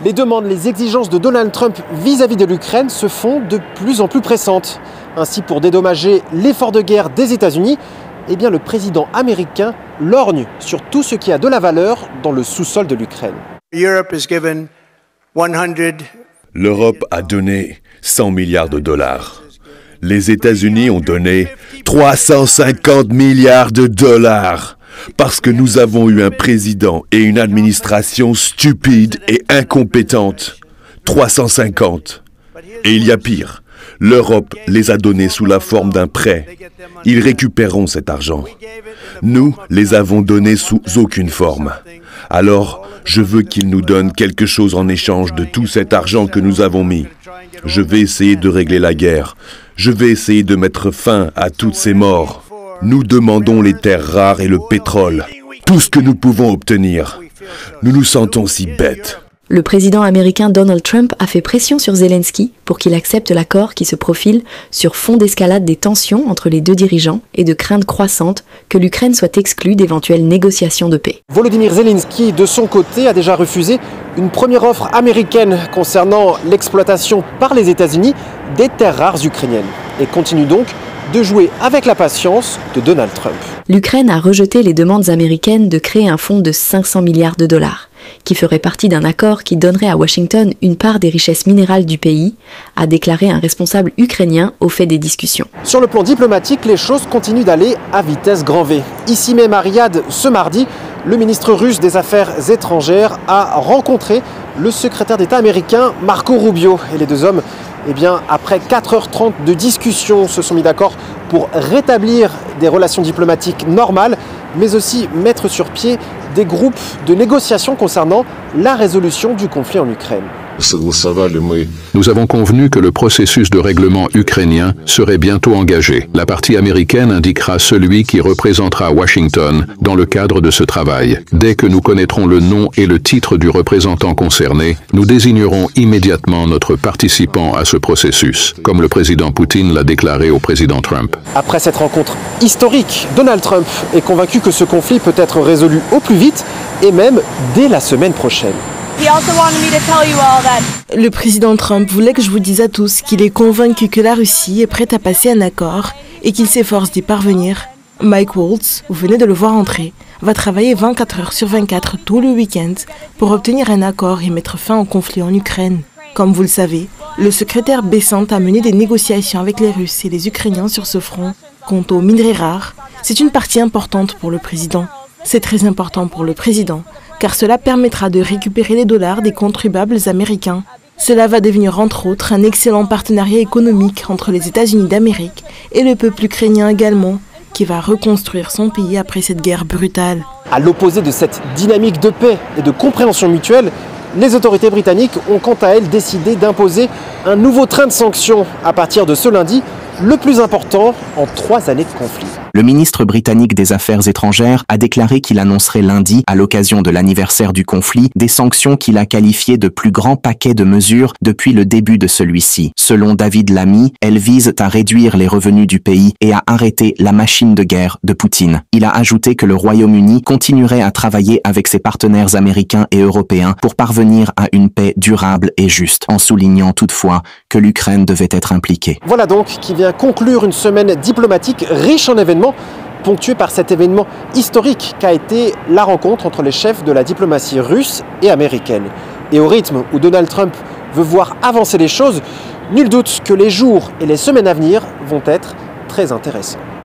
Les demandes, les exigences de Donald Trump vis-à-vis de l'Ukraine se font de plus en plus pressantes. Ainsi, pour dédommager l'effort de guerre des États-Unis, eh bien, le président américain lorgne sur tout ce qui a de la valeur dans le sous-sol de l'Ukraine. L'Europe a donné 100 milliards de dollars. Les États-Unis ont donné 350 milliards de dollars. Parce que nous avons eu un président et une administration stupides et incompétentes. 350. Et il y a pire. L'Europe les a donnés sous la forme d'un prêt. Ils récupéreront cet argent. Nous les avons donnés sous aucune forme. Alors, je veux qu'ils nous donnent quelque chose en échange de tout cet argent que nous avons mis. Je vais essayer de régler la guerre. Je vais essayer de mettre fin à toutes ces morts. Nous demandons les terres rares et le pétrole. Tout ce que nous pouvons obtenir. Nous nous sentons si bêtes. Le président américain Donald Trump a fait pression sur Zelensky pour qu'il accepte l'accord qui se profile sur fond d'escalade des tensions entre les deux dirigeants et de craintes croissantes que l'Ukraine soit exclue d'éventuelles négociations de paix. Volodymyr Zelensky, de son côté, a déjà refusé une première offre américaine concernant l'exploitation par les États-Unis des terres rares ukrainiennes et continue donc de jouer avec la patience de Donald Trump. L'Ukraine a rejeté les demandes américaines de créer un fonds de 500 milliards de dollars, qui ferait partie d'un accord qui donnerait à Washington une part des richesses minérales du pays, a déclaré un responsable ukrainien au fait des discussions. Sur le plan diplomatique, les choses continuent d'aller à vitesse grand V. Ici même à Riyad, ce mardi, le ministre russe des Affaires étrangères a rencontré le secrétaire d'État américain Marco Rubio. Et les deux hommes, eh bien, après 4h30 de discussion, se sont mis d'accord pour rétablir des relations diplomatiques normales, mais aussi mettre sur pied des groupes de négociation concernant la résolution du conflit en Ukraine. Nous avons convenu que le processus de règlement ukrainien serait bientôt engagé. La partie américaine indiquera celui qui représentera Washington dans le cadre de ce travail. Dès que nous connaîtrons le nom et le titre du représentant concerné, nous désignerons immédiatement notre participant à ce processus, comme le président Poutine l'a déclaré au président Trump. Après cette rencontre historique, Donald Trump est convaincu que ce conflit peut être résolu au plus vite et même dès la semaine prochaine. Le président Trump voulait que je vous dise à tous qu'il est convaincu que la Russie est prête à passer un accord et qu'il s'efforce d'y parvenir. Mike Waltz, vous venez de le voir entrer, va travailler 24 heures sur 24 tout le week-end pour obtenir un accord et mettre fin au conflit en Ukraine. Comme vous le savez, le secrétaire Bessant a mené des négociations avec les Russes et les Ukrainiens sur ce front. Quant aux minerais rares, c'est une partie importante pour le président. C'est très important pour le président, car cela permettra de récupérer les dollars des contribuables américains. Cela va devenir entre autres un excellent partenariat économique entre les États-Unis d'Amérique et le peuple ukrainien également, qui va reconstruire son pays après cette guerre brutale. À l'opposé de cette dynamique de paix et de compréhension mutuelle, les autorités britanniques ont quant à elles décidé d'imposer un nouveau train de sanctions à partir de ce lundi, le plus important en 3 années de conflit. Le ministre britannique des Affaires étrangères a déclaré qu'il annoncerait lundi, à l'occasion de l'anniversaire du conflit, des sanctions qu'il a qualifiées de plus grand paquet de mesures depuis le début de celui-ci. Selon David Lammy, elles visent à réduire les revenus du pays et à arrêter la machine de guerre de Poutine. Il a ajouté que le Royaume-Uni continuerait à travailler avec ses partenaires américains et européens pour parvenir à une paix durable et juste, en soulignant toutefois que l'Ukraine devait être impliquée. Voilà donc qui vient conclure une semaine diplomatique riche en événements, ponctuée par cet événement historique qu'a été la rencontre entre les chefs de la diplomatie russe et américaine. Et au rythme où Donald Trump veut voir avancer les choses, nul doute que les jours et les semaines à venir vont être très intéressants.